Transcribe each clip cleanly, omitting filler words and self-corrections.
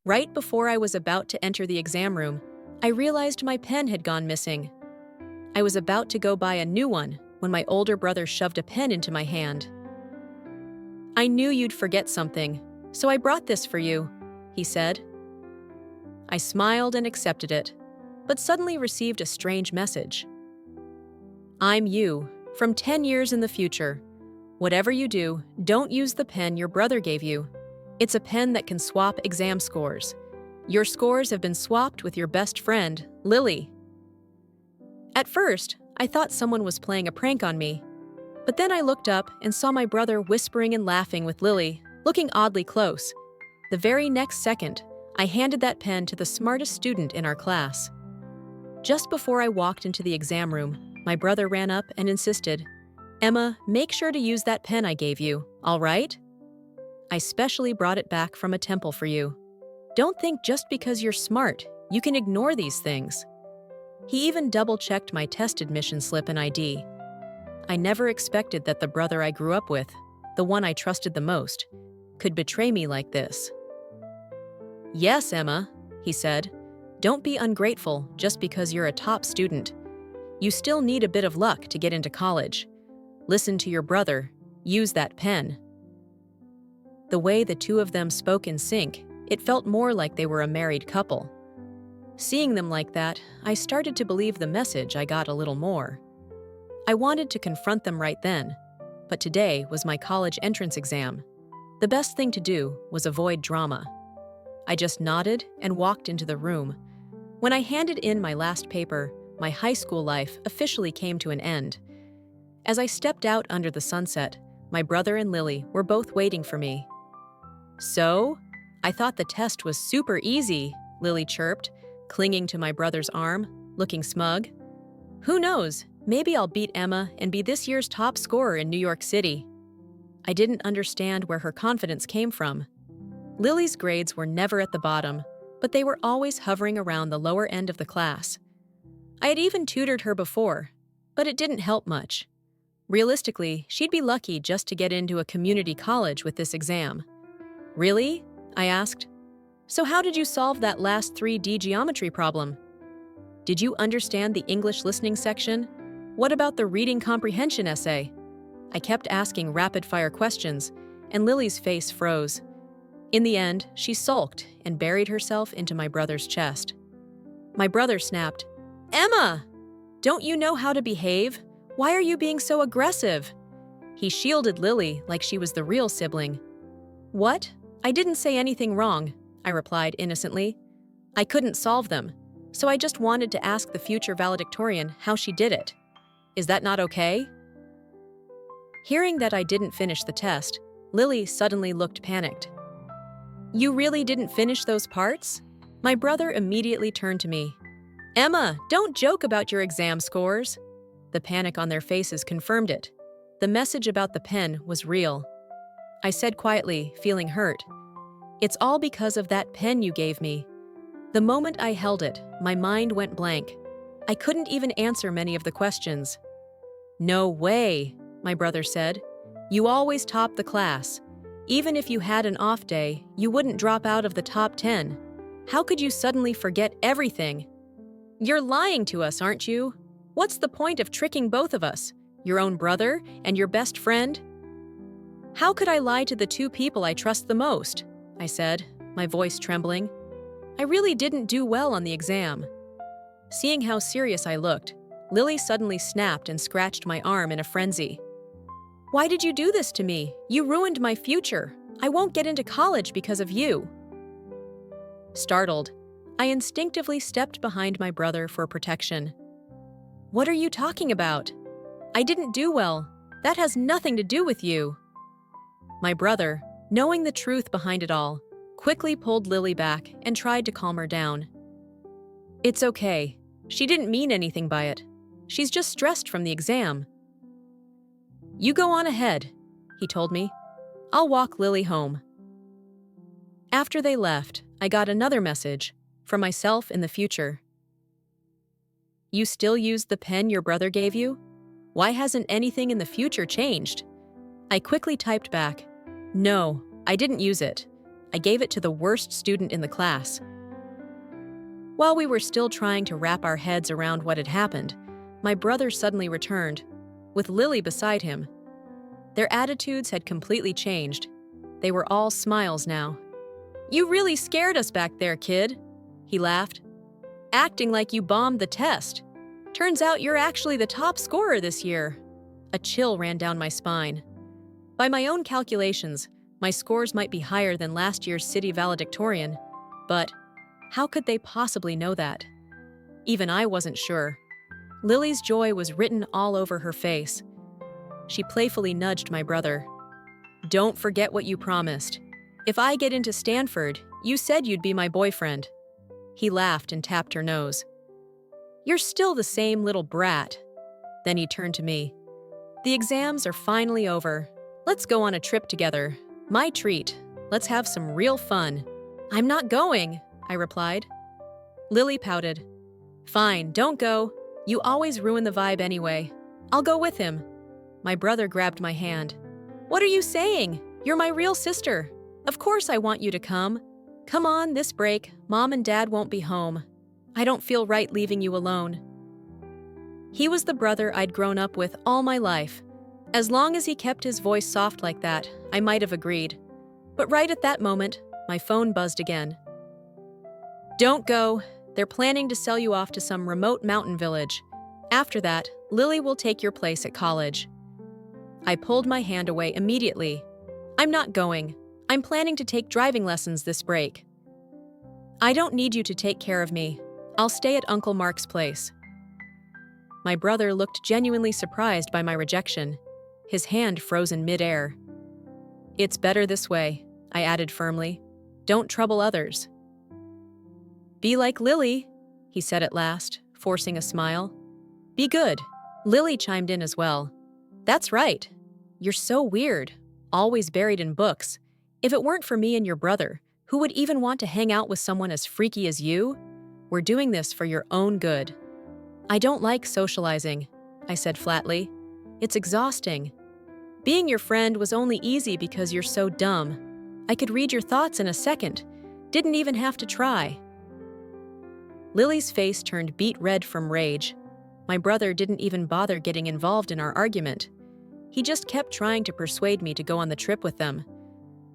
Right before I was about to enter the exam room, I realized my pen had gone missing. I was about to go buy a new one when my older brother shoved a pen into my hand. "I knew you'd forget something, so I brought this for you," he said. I smiled and accepted it, but suddenly received a strange message. "I'm you, from 10 years in the future. Whatever you do, don't use the pen your brother gave you. It's a pen that can swap exam scores. Your scores have been swapped with your best friend, Lily." At first, I thought someone was playing a prank on me, but then I looked up and saw my brother whispering and laughing with Lily, looking oddly close. The very next second, I handed that pen to the smartest student in our class. Just before I walked into the exam room, my brother ran up and insisted, "Emma, make sure to use that pen I gave you, all right? I specially brought it back from a temple for you. Don't think just because you're smart, you can ignore these things." He even double-checked my test admission slip and ID. I never expected that the brother I grew up with, the one I trusted the most, could betray me like this. "Yes, Emma," he said, "don't be ungrateful just because you're a top student. You still need a bit of luck to get into college. Listen to your brother. Use that pen." The way the two of them spoke in sync, it felt more like they were a married couple. Seeing them like that, I started to believe the message I got a little more. I wanted to confront them right then, but today was my college entrance exam. The best thing to do was avoid drama. I just nodded and walked into the room. When I handed in my last paper, my high school life officially came to an end. As I stepped out under the sunset, my brother and Lily were both waiting for me. "So? I thought the test was super easy," Lily chirped, clinging to my brother's arm, looking smug. "Who knows? Maybe I'll beat Emma and be this year's top scorer in New York City." I didn't understand where her confidence came from. Lily's grades were never at the bottom, but they were always hovering around the lower end of the class. I had even tutored her before, but it didn't help much. Realistically, she'd be lucky just to get into a community college with this exam. "Really?" I asked. "So how did you solve that last 3D geometry problem? Did you understand the English listening section? What about the reading comprehension essay?" I kept asking rapid-fire questions, and Lily's face froze. In the end, she sulked and buried herself into my brother's chest. My brother snapped, "Emma! Don't you know how to behave? Why are you being so aggressive?" He shielded Lily like she was the real sibling. "What? I didn't say anything wrong," I replied innocently. "I couldn't solve them, so I just wanted to ask the future valedictorian how she did it. Is that not okay?" Hearing that I didn't finish the test, Lily suddenly looked panicked. "You really didn't finish those parts?" My brother immediately turned to me. "Emma, don't joke about your exam scores." The panic on their faces confirmed it. The message about the pen was real. I said quietly, feeling hurt, "It's all because of that pen you gave me." The moment I held it, my mind went blank. I couldn't even answer many of the questions. "No way," my brother said. "You always topped the class. Even if you had an off day, you wouldn't drop out of the top 10. How could you suddenly forget everything? You're lying to us, aren't you? What's the point of tricking both of us, your own brother and your best friend?" "How could I lie to the two people I trust the most?" I said, my voice trembling. I really didn't do well on the exam. Seeing how serious I looked, Lily suddenly snapped and scratched my arm in a frenzy. "Why did you do this to me? You ruined my future. I won't get into college because of you." Startled, I instinctively stepped behind my brother for protection. "What are you talking about? I didn't do well. That has nothing to do with you." My brother, knowing the truth behind it all, quickly pulled Lily back and tried to calm her down. "It's okay. She didn't mean anything by it. She's just stressed from the exam." "You go on ahead," he told me. "I'll walk Lily home." After they left, I got another message from myself in the future. "You still use the pen your brother gave you? Why hasn't anything in the future changed?" I quickly typed back, "No, I didn't use it. I gave it to the worst student in the class. While we were still trying to wrap our heads around what had happened, my brother suddenly returned, with Lily beside him. Their attitudes had completely changed. They were all smiles now. "You really scared us back there, kid," he laughed. "Acting like you bombed the test. Turns out you're actually the top scorer this year." A chill ran down my spine. By my own calculations, my scores might be higher than last year's city valedictorian, but how could they possibly know that? Even I wasn't sure. Lily's joy was written all over her face. She playfully nudged my brother. "Don't forget what you promised. If I get into Stanford, you said you'd be my boyfriend." He laughed and tapped her nose. "You're still the same little brat." Then he turned to me. "The exams are finally over. Let's go on a trip together. My treat. Let's have some real fun." "I'm not going," I replied. Lily pouted. "Fine, don't go. You always ruin the vibe anyway. I'll go with him." My brother grabbed my hand. "What are you saying? You're my real sister. Of course I want you to come. Come on, this break, Mom and Dad won't be home. I don't feel right leaving you alone." He was the brother I'd grown up with all my life. As long as he kept his voice soft like that, I might have agreed. But right at that moment, my phone buzzed again. "Don't go. They're planning to sell you off to some remote mountain village. After that, Lily will take your place at college." I pulled my hand away immediately. "I'm not going. I'm planning to take driving lessons this break." "I don't need you to take care of me. I'll stay at Uncle Mark's place." My brother looked genuinely surprised by my rejection. His hand froze in midair. "It's better this way," I added firmly. "Don't trouble others." "Be like Lily," he said at last, forcing a smile. "Be good." Lily chimed in as well. "That's right. You're so weird, always buried in books. If it weren't for me and your brother, who would even want to hang out with someone as freaky as you? We're doing this for your own good." "I don't like socializing," I said flatly. "It's exhausting. Being your friend was only easy because you're so dumb. I could read your thoughts in a second. Didn't even have to try." Lily's face turned beet red from rage. My brother didn't even bother getting involved in our argument. He just kept trying to persuade me to go on the trip with them.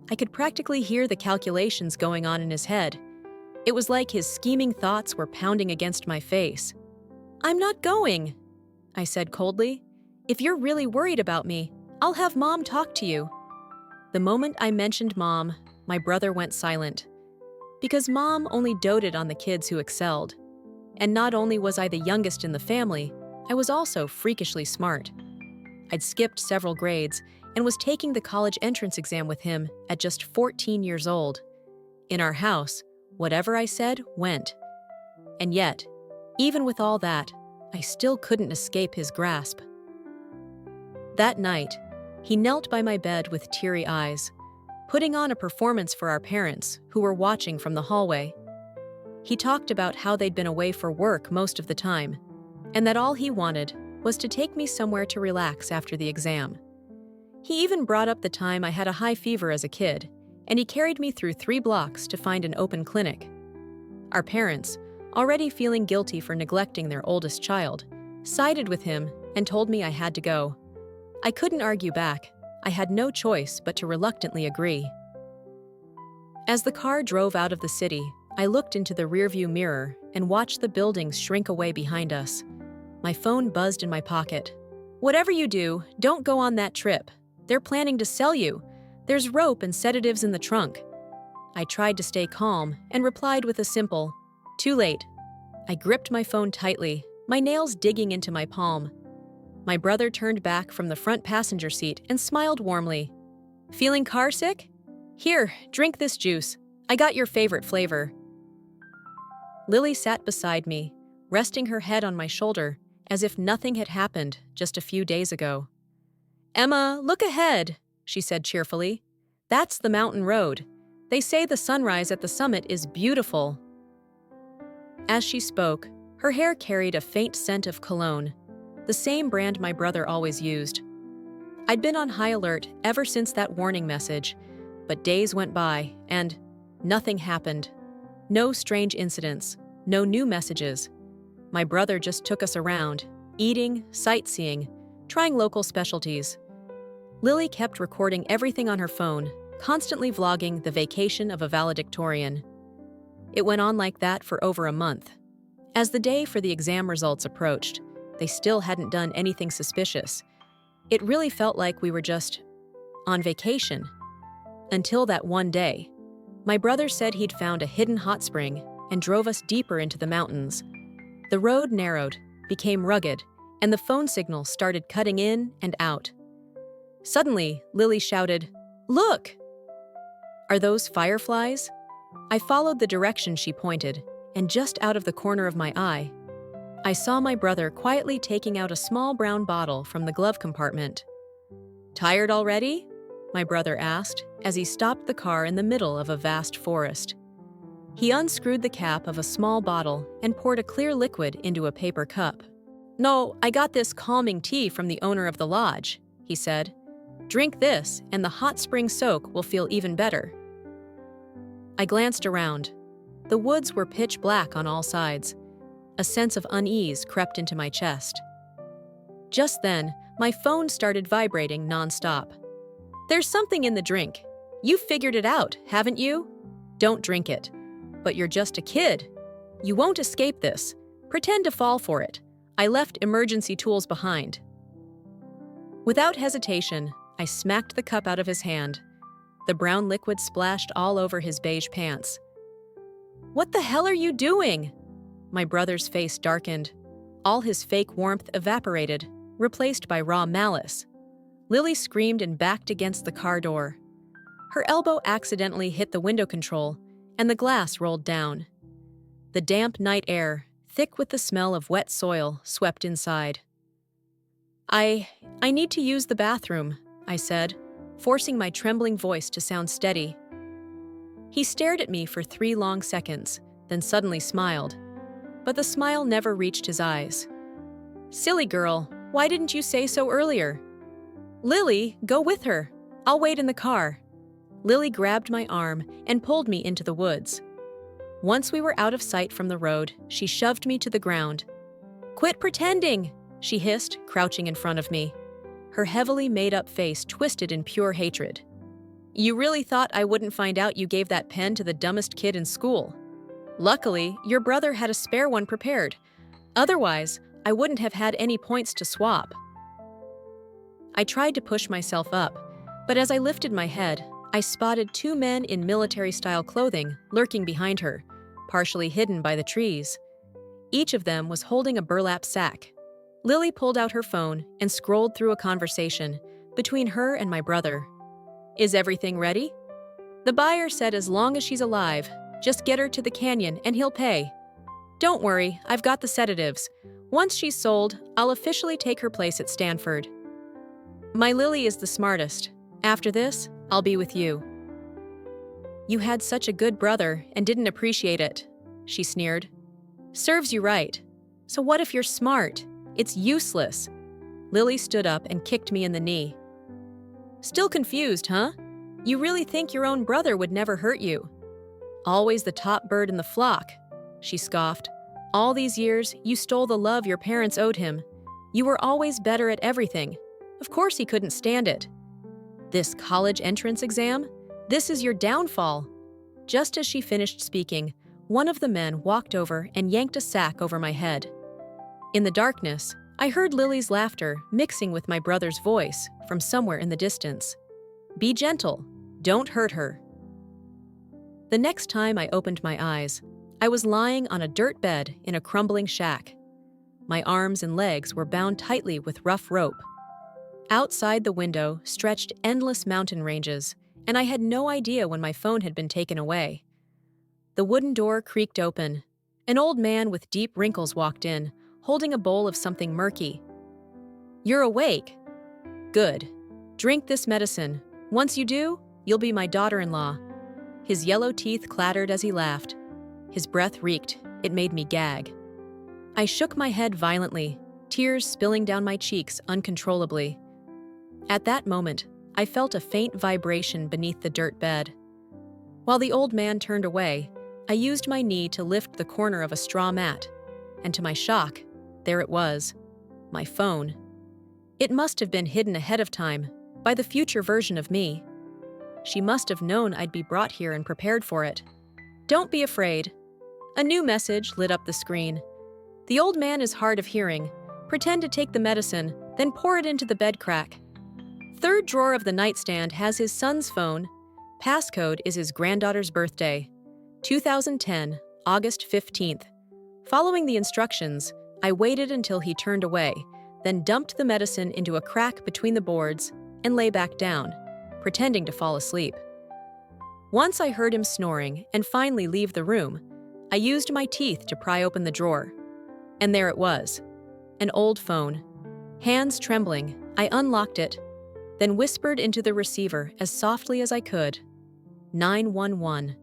I could practically hear the calculations going on in his head. It was like his scheming thoughts were pounding against my face. "I'm not going," I said coldly. "If you're really worried about me, I'll have Mom talk to you." The moment I mentioned Mom, my brother went silent. Because Mom only doted on the kids who excelled. And not only was I the youngest in the family, I was also freakishly smart. I'd skipped several grades and was taking the college entrance exam with him at just 14 years old. In our house, whatever I said went. And yet, even with all that, I still couldn't escape his grasp. That night, he knelt by my bed with teary eyes, putting on a performance for our parents, who were watching from the hallway. He talked about how they'd been away for work most of the time, and that all he wanted was to take me somewhere to relax after the exam. He even brought up the time I had a high fever as a kid, and he carried me through 3 blocks to find an open clinic. Our parents, already feeling guilty for neglecting their oldest child, sided with him and told me I had to go. I couldn't argue back. I had no choice but to reluctantly agree. As the car drove out of the city, I looked into the rearview mirror and watched the buildings shrink away behind us. My phone buzzed in my pocket. "Whatever you do, don't go on that trip. They're planning to sell you. There's rope and sedatives in the trunk." I tried to stay calm and replied with a simple, "Too late." I gripped my phone tightly, my nails digging into my palm. My brother turned back from the front passenger seat and smiled warmly. "Feeling carsick? Here, drink this juice. I got your favorite flavor." Lily sat beside me, resting her head on my shoulder, as if nothing had happened just a few days ago. "Emma, look ahead," she said cheerfully. "That's the mountain road. They say the sunrise at the summit is beautiful." As she spoke, her hair carried a faint scent of cologne, the same brand my brother always used. I'd been on high alert ever since that warning message, but days went by, and Nothing happened. No strange incidents, no new messages. My brother just took us around, eating, sightseeing, trying local specialties. Lily kept recording everything on her phone, constantly vlogging the vacation of a valedictorian. It went on like that for over a month. As the day for the exam results approached, they still hadn't done anything suspicious. It really felt like we were just on vacation. Until that one day, my brother said he'd found a hidden hot spring and drove us deeper into the mountains. The road narrowed, became rugged, and the phone signal started cutting in and out. Suddenly, Lily shouted, "Look! Are those fireflies?" I followed the direction she pointed, and just out of the corner of my eye, I saw my brother quietly taking out a small brown bottle from the glove compartment. "Tired already?" my brother asked as he stopped the car in the middle of a vast forest. He unscrewed the cap of a small bottle and poured a clear liquid into a paper cup. "No, I got this calming tea from the owner of the lodge," he said. "Drink this, and the hot spring soak will feel even better." I glanced around. The woods were pitch black on all sides. A sense of unease crept into my chest. Just then, my phone started vibrating nonstop. "There's something in the drink. You figured it out, haven't you? Don't drink it. But you're just a kid. You won't escape this. Pretend to fall for it. I left emergency tools behind." Without hesitation, I smacked the cup out of his hand. The brown liquid splashed all over his beige pants. "What the hell are you doing?" My brother's face darkened. All his fake warmth evaporated, replaced by raw malice. Lily screamed and backed against the car door. Her elbow accidentally hit the window control, and the glass rolled down. The damp night air, thick with the smell of wet soil, swept inside. I need to use the bathroom," I said, forcing my trembling voice to sound steady. He stared at me for 3 long seconds, then suddenly smiled. But the smile never reached his eyes. "Silly girl, why didn't you say so earlier?" "Lily, go with her. I'll wait in the car." Lily grabbed my arm and pulled me into the woods. Once we were out of sight from the road, she shoved me to the ground. "Quit pretending!" she hissed, crouching in front of me. Her heavily made-up face twisted in pure hatred. "You really thought I wouldn't find out you gave that pen to the dumbest kid in school? Luckily, your brother had a spare one prepared. Otherwise, I wouldn't have had any points to swap." I tried to push myself up, but as I lifted my head, I spotted 2 men in military-style clothing lurking behind her, partially hidden by the trees. Each of them was holding a burlap sack. Lily pulled out her phone and scrolled through a conversation between her and my brother. "Is everything ready? The buyer said as long as she's alive, just get her to the canyon and he'll pay. Don't worry, I've got the sedatives. Once she's sold, I'll officially take her place at Stanford. My Lily is the smartest. After this, I'll be with you." "You had such a good brother and didn't appreciate it," she sneered. "Serves you right. So what if you're smart? It's useless." Lily stood up and kicked me in the knee. "Still confused, huh? You really think your own brother would never hurt you? Always the top bird in the flock," she scoffed. "All these years, you stole the love your parents owed him. You were always better at everything. Of course he couldn't stand it. This college entrance exam? This is your downfall." Just as she finished speaking, one of the men walked over and yanked a sack over my head. In the darkness, I heard Lily's laughter mixing with my brother's voice from somewhere in the distance. "Be gentle. Don't hurt her." The next time I opened my eyes, I was lying on a dirt bed in a crumbling shack. My arms and legs were bound tightly with rough rope. Outside the window stretched endless mountain ranges, and I had no idea when my phone had been taken away. The wooden door creaked open. An old man with deep wrinkles walked in, holding a bowl of something murky. "You're awake. Good. Drink this medicine. Once you do, you'll be my daughter-in-law." His yellow teeth clattered as he laughed. His breath reeked. It made me gag. I shook my head violently, tears spilling down my cheeks uncontrollably. At that moment, I felt a faint vibration beneath the dirt bed. While the old man turned away, I used my knee to lift the corner of a straw mat, and to my shock, there it was, my phone. It must have been hidden ahead of time, by the future version of me. She must have known I'd be brought here and prepared for it. "Don't be afraid." A new message lit up the screen. "The old man is hard of hearing. Pretend to take the medicine, then pour it into the bed crack. Third drawer of the nightstand has his son's phone. Passcode is his granddaughter's birthday. 2010, August 15th. Following the instructions, I waited until he turned away, then dumped the medicine into a crack between the boards and lay back down, pretending to fall asleep. Once I heard him snoring and finally leave the room, I used my teeth to pry open the drawer. And there it was, an old phone. Hands trembling, I unlocked it, then whispered into the receiver as softly as I could, 911.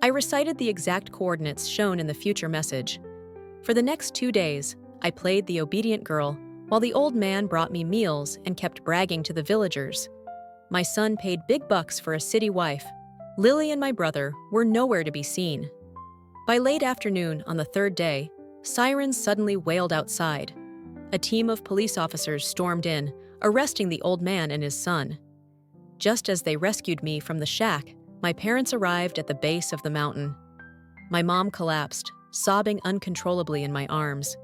I recited the exact coordinates shown in the future message. For the next 2 days, I played the obedient girl while the old man brought me meals and kept bragging to the villagers. My son paid big bucks for a city wife. Lily and my brother were nowhere to be seen. By late afternoon on the third day, sirens suddenly wailed outside. A team of police officers stormed in, arresting the old man and his son. Just as they rescued me from the shack, my parents arrived at the base of the mountain. My mom collapsed, sobbing uncontrollably in my arms.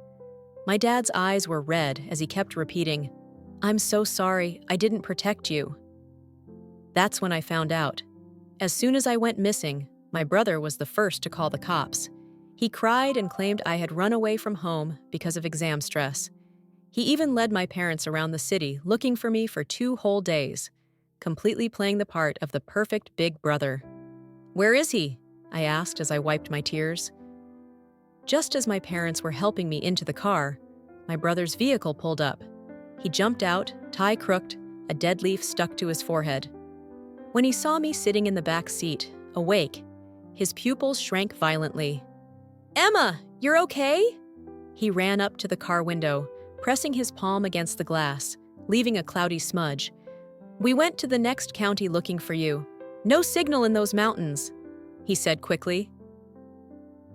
My dad's eyes were red as he kept repeating, "I'm so sorry, I didn't protect you." That's when I found out. As soon as I went missing, my brother was the first to call the cops. He cried and claimed I had run away from home because of exam stress. He even led my parents around the city looking for me for 2 whole days, completely playing the part of the perfect big brother. "Where is he?" I asked as I wiped my tears. Just as my parents were helping me into the car, my brother's vehicle pulled up. He jumped out, tie crooked, a dead leaf stuck to his forehead. When he saw me sitting in the back seat, awake, his pupils shrank violently. "Emma, you're okay?" He ran up to the car window, pressing his palm against the glass, leaving a cloudy smudge. "We went to the next county looking for you. No signal in those mountains," he said quickly.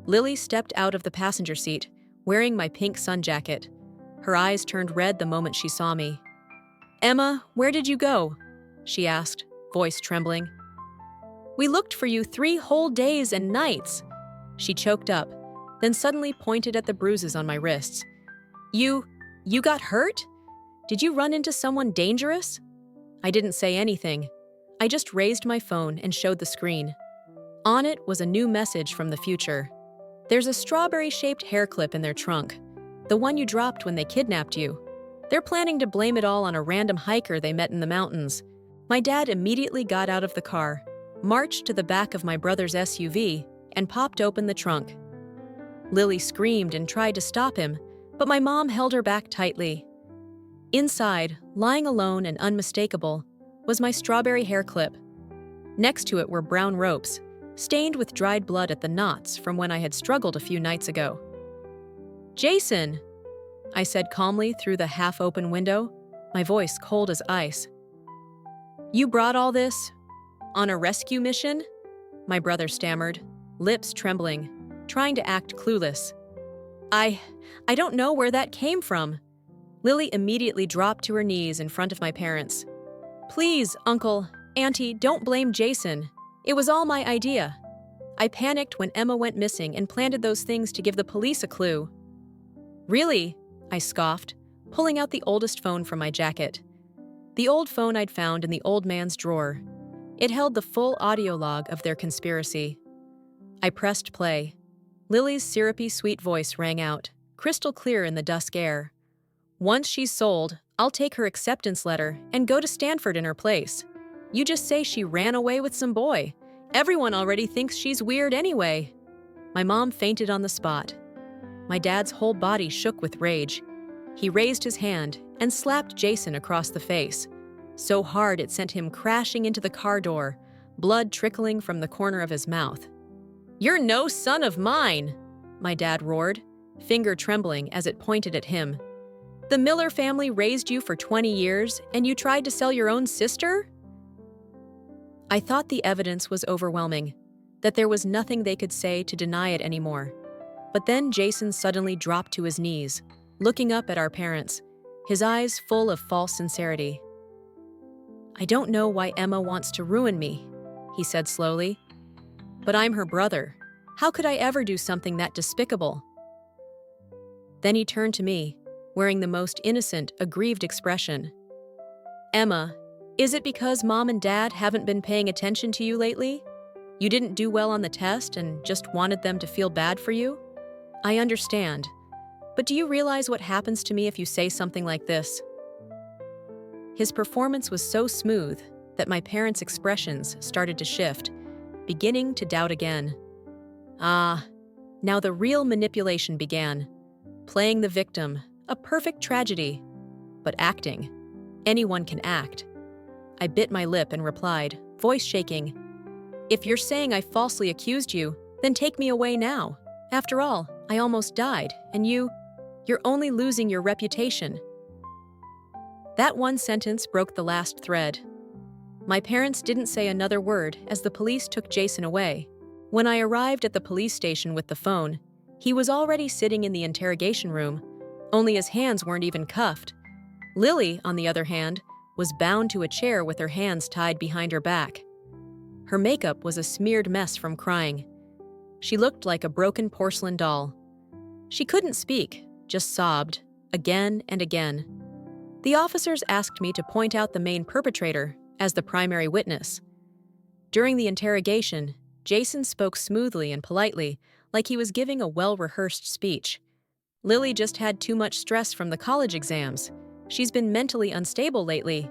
Lily stepped out of the passenger seat, wearing my pink sun jacket. Her eyes turned red the moment she saw me. "Emma, where did you go?" she asked, voice trembling. "We looked for you 3 whole days and nights." She choked up, then suddenly pointed at the bruises on my wrists. You got hurt? Did you run into someone dangerous?" I didn't say anything. I just raised my phone and showed the screen. On it was a new message from the future. "There's a strawberry-shaped hair clip in their trunk, the one you dropped when they kidnapped you. They're planning to blame it all on a random hiker they met in the mountains." My dad immediately got out of the car, marched to the back of my brother's SUV, and popped open the trunk. Lily screamed and tried to stop him, but my mom held her back tightly. Inside, lying alone and unmistakable, was my strawberry hair clip. Next to it were brown ropes, stained with dried blood at the knots from when I had struggled a few nights ago. "Jason," I said calmly through the half-open window, my voice cold as ice. "You brought all this? On a rescue mission?" my brother stammered, lips trembling, trying to act clueless. I don't know where that came from." Lily immediately dropped to her knees in front of my parents. "Please, Uncle, Auntie, don't blame Jason. It was all my idea. I panicked when Emma went missing and planted those things to give the police a clue." "Really?" I scoffed, pulling out the oldest phone from my jacket. The old phone I'd found in the old man's drawer. It held the full audio log of their conspiracy. I pressed play. Lily's syrupy sweet voice rang out, crystal clear in the dusk air. "Once she's sold, I'll take her acceptance letter and go to Stanford in her place. You just say she ran away with some boy. Everyone already thinks she's weird anyway." My mom fainted on the spot. My dad's whole body shook with rage. He raised his hand and slapped Jason across the face, so hard it sent him crashing into the car door, blood trickling from the corner of his mouth. "You're no son of mine," my dad roared, finger trembling as it pointed at him. "The Miller family raised you for 20 years, and you tried to sell your own sister?" I thought the evidence was overwhelming, that there was nothing they could say to deny it anymore. But then Jason suddenly dropped to his knees, looking up at our parents, his eyes full of false sincerity. "I don't know why Emma wants to ruin me," he said slowly. "But I'm her brother. How could I ever do something that despicable?" Then he turned to me, wearing the most innocent, aggrieved expression. "Emma, is it because Mom and Dad haven't been paying attention to you lately? You didn't do well on the test and just wanted them to feel bad for you? I understand. But do you realize what happens to me if you say something like this?" His performance was so smooth that my parents' expressions started to shift, beginning to doubt again. Ah, now the real manipulation began. Playing the victim, a perfect tragedy. But acting. Anyone can act. I bit my lip and replied, voice shaking, "If you're saying I falsely accused you, then take me away now. After all, I almost died, and you're only losing your reputation." That one sentence broke the last thread. My parents didn't say another word as the police took Jason away. When I arrived at the police station with the phone, he was already sitting in the interrogation room, only his hands weren't even cuffed. Lily, on the other hand, was bound to a chair with her hands tied behind her back. Her makeup was a smeared mess from crying. She looked like a broken porcelain doll. She couldn't speak, just sobbed, again and again. The officers asked me to point out the main perpetrator as the primary witness. During the interrogation, Jason spoke smoothly and politely, like he was giving a well-rehearsed speech. Lily just had too much stress from the college exams. She's been mentally unstable lately.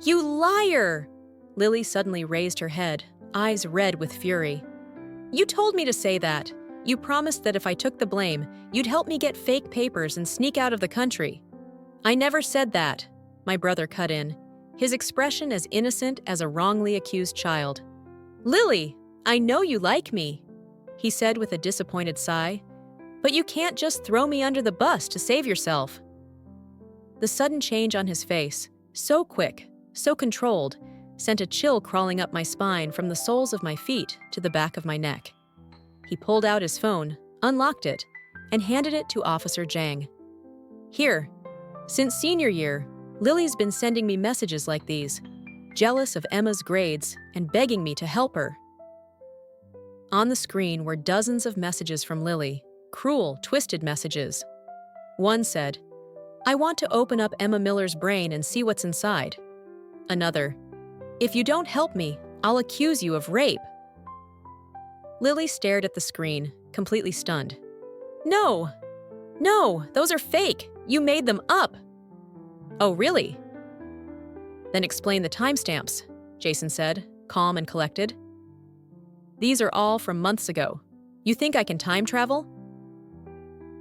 "You liar!" Lily suddenly raised her head, eyes red with fury. "You told me to say that. You promised that if I took the blame, you'd help me get fake papers and sneak out of the country." "I never said that," my brother cut in, his expression as innocent as a wrongly accused child. "Lily, I know you like me," he said with a disappointed sigh, "but you can't just throw me under the bus to save yourself." The sudden change on his face, so quick, so controlled, sent a chill crawling up my spine from the soles of my feet to the back of my neck. He pulled out his phone, unlocked it, and handed it to Officer Jang. "Here. Since senior year, Lily's been sending me messages like these, jealous of Emma's grades and begging me to help her." On the screen were dozens of messages from Lily, cruel, twisted messages. One said, "I want to open up Emma Miller's brain and see what's inside." Another, "If you don't help me, I'll accuse you of rape." Lily stared at the screen, completely stunned. No, those are fake. You made them up." "Oh, really?" "Then explain the timestamps," Jason said, calm and collected. "These are all from months ago. You think I can time travel?"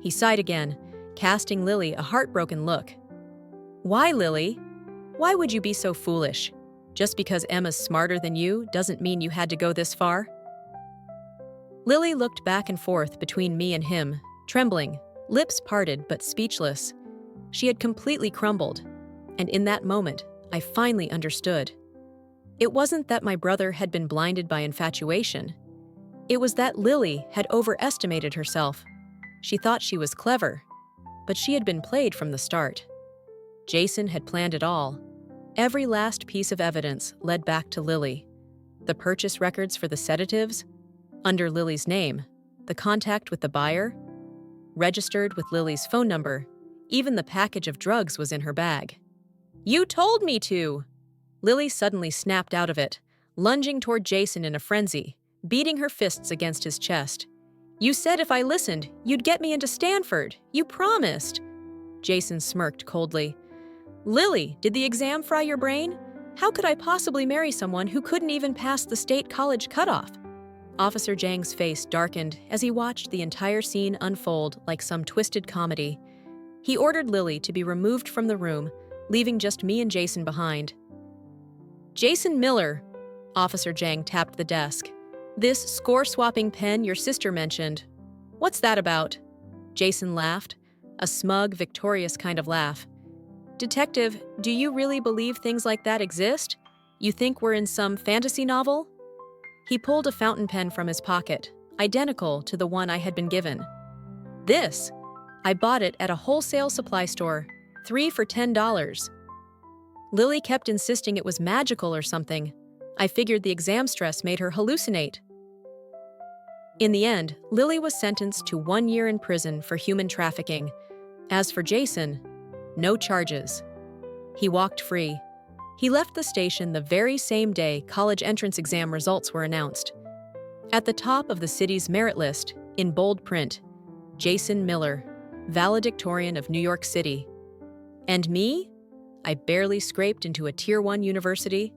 He sighed again, casting Lily a heartbroken look. "Why, Lily? Why would you be so foolish? Just because Emma's smarter than you doesn't mean you had to go this far." Lily looked back and forth between me and him, trembling, lips parted but speechless. She had completely crumbled, and in that moment, I finally understood. It wasn't that my brother had been blinded by infatuation. It was that Lily had overestimated herself. She thought she was clever, but she had been played from the start. Jason had planned it all. Every last piece of evidence led back to Lily. The purchase records for the sedatives, under Lily's name, the contact with the buyer, registered with Lily's phone number, even the package of drugs was in her bag. "You told me to!" Lily suddenly snapped out of it, lunging toward Jason in a frenzy, beating her fists against his chest. "You said if I listened, you'd get me into Stanford. You promised." Jason smirked coldly. "Lily, did the exam fry your brain? How could I possibly marry someone who couldn't even pass the state college cutoff?" Officer Jang's face darkened as he watched the entire scene unfold like some twisted comedy. He ordered Lily to be removed from the room, leaving just me and Jason behind. "Jason Miller," Officer Jang tapped the desk. "This score-swapping pen your sister mentioned. What's that about?" Jason laughed, a smug, victorious kind of laugh. "Detective, do you really believe things like that exist? You think we're in some fantasy novel? He pulled a fountain pen from his pocket, identical to the one I had been given. This! I bought it at a wholesale supply store, 3 for $10. Lily kept insisting it was magical or something. I figured the exam stress made her hallucinate. In the end, Lily was sentenced to 1 year in prison for human trafficking. As for Jason, no charges. He walked free. He left the station the very same day college entrance exam results were announced. At the top of the city's merit list, in bold print, Jason Miller, valedictorian of New York City. And me? I barely scraped into a Tier 1 university.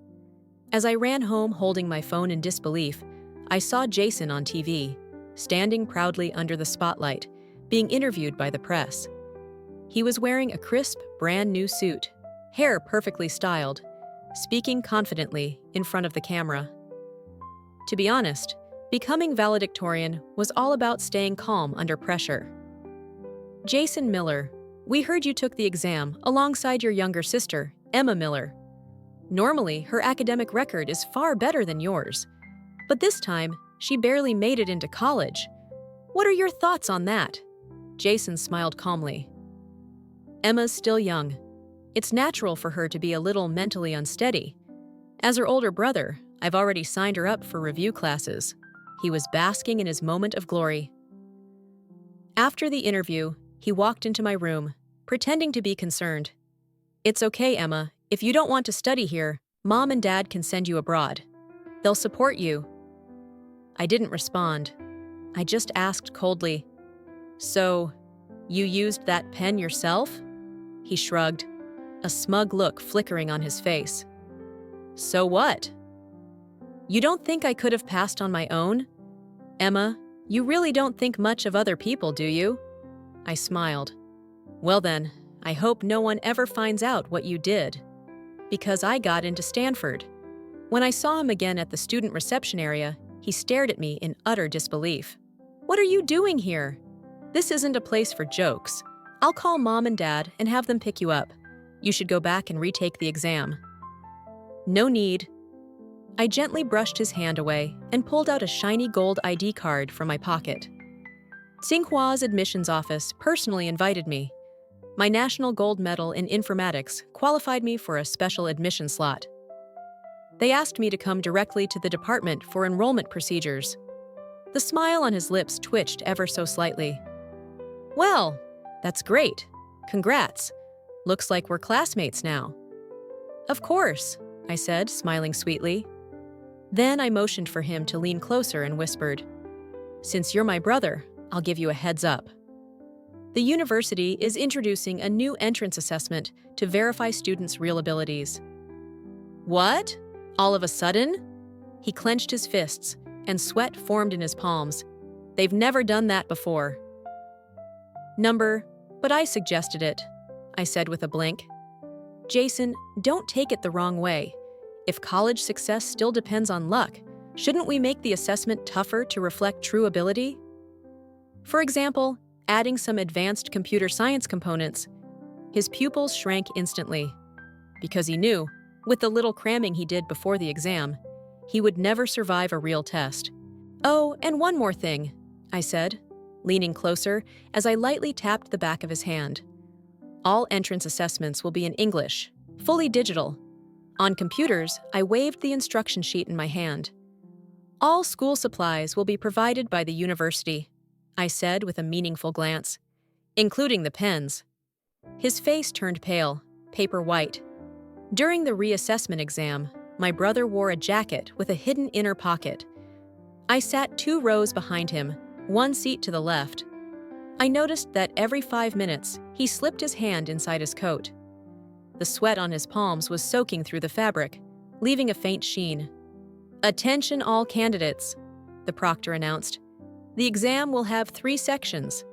As I ran home holding my phone in disbelief, I saw Jason on TV, standing proudly under the spotlight, being interviewed by the press. He was wearing a crisp, brand new suit, hair perfectly styled, speaking confidently in front of the camera. To be honest, becoming valedictorian was all about staying calm under pressure. Jason Miller, we heard you took the exam alongside your younger sister, Emma Miller. Normally, her academic record is far better than yours. But this time, she barely made it into college. What are your thoughts on that? Jason smiled calmly. Emma's still young. It's natural for her to be a little mentally unsteady. As her older brother, I've already signed her up for review classes. He was basking in his moment of glory. After the interview, he walked into my room, pretending to be concerned. It's okay, Emma. If you don't want to study here, Mom and Dad can send you abroad. They'll support you. I didn't respond. I just asked coldly, So, you used that pen yourself? He shrugged, a smug look flickering on his face. So what? You don't think I could have passed on my own? Emma, you really don't think much of other people, do you? I smiled. Well then, I hope no one ever finds out what you did. Because I got into Stanford. When I saw him again at the student reception area, he stared at me in utter disbelief. What are you doing here? This isn't a place for jokes. I'll call Mom and Dad and have them pick you up. You should go back and retake the exam. No need. I gently brushed his hand away and pulled out a shiny gold ID card from my pocket. Tsinghua's admissions office personally invited me. My national gold medal in informatics qualified me for a special admission slot. They asked me to come directly to the department for enrollment procedures. The smile on his lips twitched ever so slightly. Well, that's great. Congrats. Looks like we're classmates now. Of course, I said, smiling sweetly. Then I motioned for him to lean closer and whispered, Since you're my brother, I'll give you a heads up. The university is introducing a new entrance assessment to verify students' real abilities. What? All of a sudden? He clenched his fists, and sweat formed in his palms. They've never done that before. But I suggested it, I said with a blink. Jason, don't take it the wrong way. If college success still depends on luck, shouldn't we make the assessment tougher to reflect true ability? For example, adding some advanced computer science components. His pupils shrank instantly, because he knew, with the little cramming he did before the exam, he would never survive a real test. Oh, and one more thing, I said, leaning closer as I lightly tapped the back of his hand. All entrance assessments will be in English, fully digital. On computers, I waved the instruction sheet in my hand. All school supplies will be provided by the university, I said with a meaningful glance, including the pens. His face turned pale, paper white. During the reassessment exam, my brother wore a jacket with a hidden inner pocket. I sat 2 rows behind him, 1 seat to the left. I noticed that every 5 minutes, he slipped his hand inside his coat. The sweat on his palms was soaking through the fabric, leaving a faint sheen. Attention all candidates, the proctor announced. The exam will have 3 sections: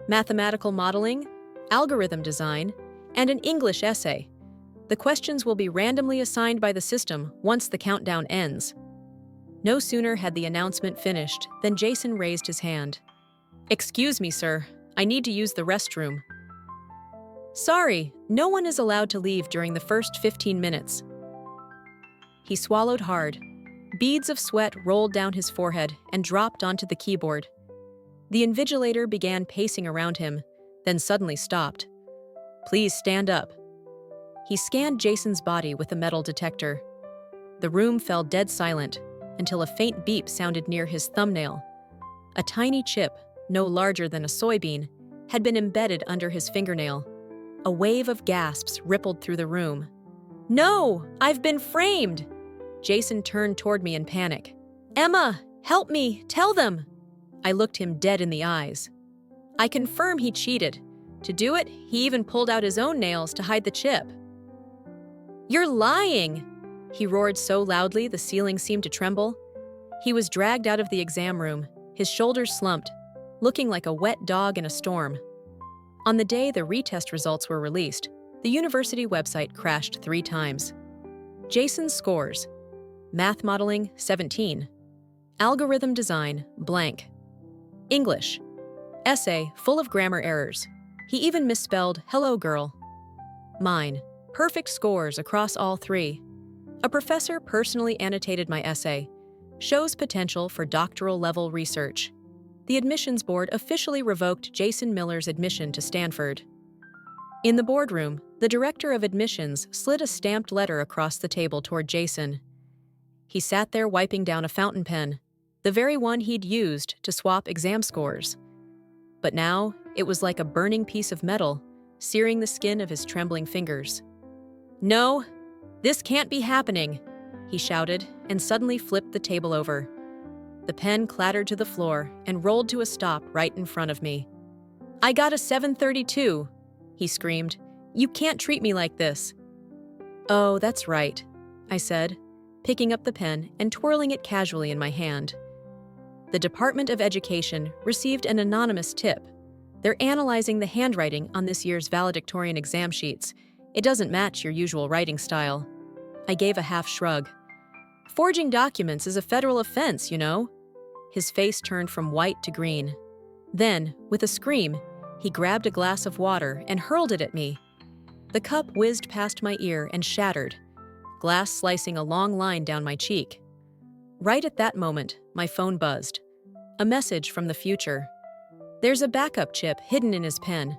mathematical modeling, algorithm design, and an English essay. The questions will be randomly assigned by the system once the countdown ends. No sooner had the announcement finished than Jason raised his hand. Excuse me, sir. I need to use the restroom. Sorry, no one is allowed to leave during the first 15 minutes. He swallowed hard. Beads of sweat rolled down his forehead and dropped onto the keyboard. The invigilator began pacing around him, then suddenly stopped. "Please stand up." He scanned Jason's body with a metal detector. The room fell dead silent until a faint beep sounded near his thumbnail. A tiny chip, no larger than a soybean, had been embedded under his fingernail. A wave of gasps rippled through the room. "No! I've been framed!" Jason turned toward me in panic. "Emma, help me! Tell them!" I looked him dead in the eyes. I confirm he cheated. To do it, he even pulled out his own nails to hide the chip. "You're lying!" He roared so loudly the ceiling seemed to tremble. He was dragged out of the exam room, his shoulders slumped, looking like a wet dog in a storm. On the day the retest results were released, the university website crashed 3 times. Jason's scores: Math modeling, 17. Algorithm design, blank. English. Essay, full of grammar errors. He even misspelled hello girl. Mine. Perfect scores across all 3. A professor personally annotated my essay. Shows potential for doctoral-level research. The admissions board officially revoked Jason Miller's admission to Stanford. In the boardroom, the director of admissions slid a stamped letter across the table toward Jason. He sat there wiping down a fountain pen, the very one he'd used to swap exam scores. But now, it was like a burning piece of metal, searing the skin of his trembling fingers. "No, this can't be happening," he shouted, and suddenly flipped the table over. The pen clattered to the floor and rolled to a stop right in front of me. "I got a 732, he screamed. "You can't treat me like this." "Oh, that's right," I said, picking up the pen and twirling it casually in my hand. The Department of Education received an anonymous tip. They're analyzing the handwriting on this year's valedictorian exam sheets. It doesn't match your usual writing style. I gave a half shrug. "Forging documents is a federal offense, you know." His face turned from white to green. Then, with a scream, he grabbed a glass of water and hurled it at me. The cup whizzed past my ear and shattered, glass slicing a long line down my cheek. Right at that moment, my phone buzzed. A message from the future. "There's a backup chip hidden in his pen.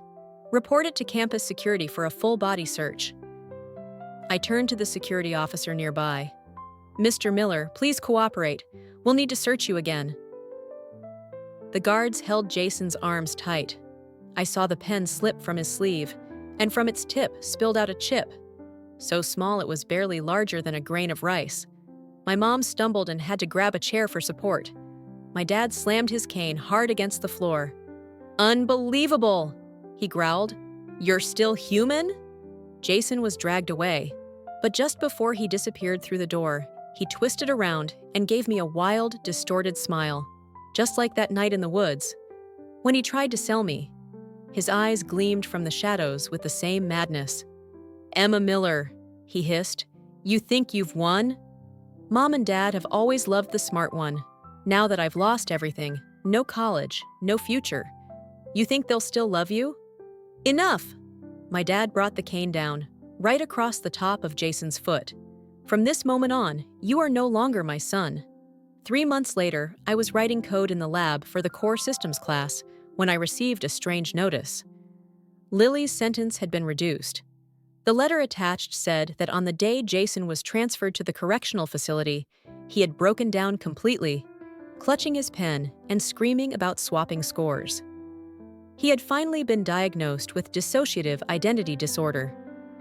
Report it to campus security for a full-body search." I turned to the security officer nearby. "Mr. Miller, please cooperate. We'll need to search you again." The guards held Jason's arms tight. I saw the pen slip from his sleeve, and from its tip spilled out a chip. So small it was barely larger than a grain of rice. My mom stumbled and had to grab a chair for support. My dad slammed his cane hard against the floor. "Unbelievable!" he growled. "You're still human?" Jason was dragged away, but just before he disappeared through the door, he twisted around and gave me a wild, distorted smile, just like that night in the woods. When he tried to sell me, his eyes gleamed from the shadows with the same madness. "Emma Miller," he hissed, "you think you've won?" Mom and Dad have always loved the smart one. Now that I've lost everything, no college, no future, you think they'll still love you? Enough! My dad brought the cane down, right across the top of Jason's foot. "From this moment on, you are no longer my son." 3 months later, I was writing code in the lab for the core systems class when I received a strange notice. Lily's sentence had been reduced. The letter attached said that on the day Jason was transferred to the correctional facility, he had broken down completely, clutching his pen and screaming about swapping scores. He had finally been diagnosed with dissociative identity disorder.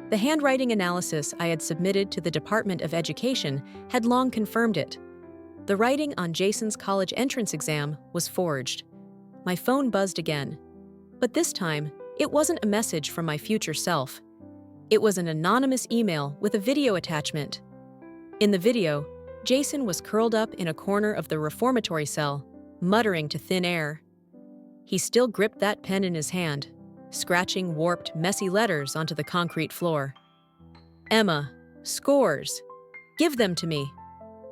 The handwriting analysis I had submitted to the Department of Education had long confirmed it. The writing on Jason's college entrance exam was forged. My phone buzzed again. But this time, it wasn't a message from my future self. It was an anonymous email with a video attachment. In the video, Jason was curled up in a corner of the reformatory cell, muttering to thin air. He still gripped that pen in his hand, scratching warped, messy letters onto the concrete floor. "Emma, scores. Give them to me."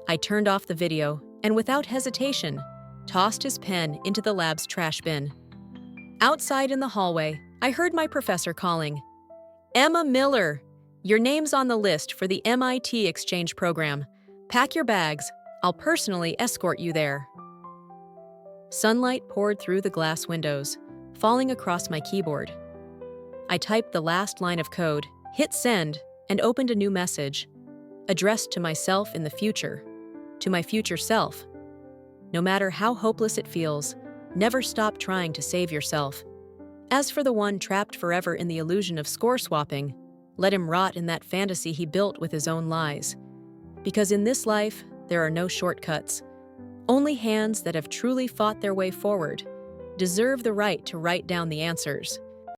I turned off the video and without hesitation, tossed his pen into the lab's trash bin. Outside in the hallway, I heard my professor calling, "Emma Miller, your name's on the list for the MIT exchange program. Pack your bags. I'll personally escort you there. Sunlight poured through the glass windows, falling across my keyboard. I typed the last line of code, hit send, and opened a new message, addressed to myself in the future, to my future self. No matter how hopeless it feels, never stop trying to save yourself. As for the one trapped forever in the illusion of score swapping, let him rot in that fantasy he built with his own lies. Because in this life, there are no shortcuts. Only hands that have truly fought their way forward deserve the right to write down the answers.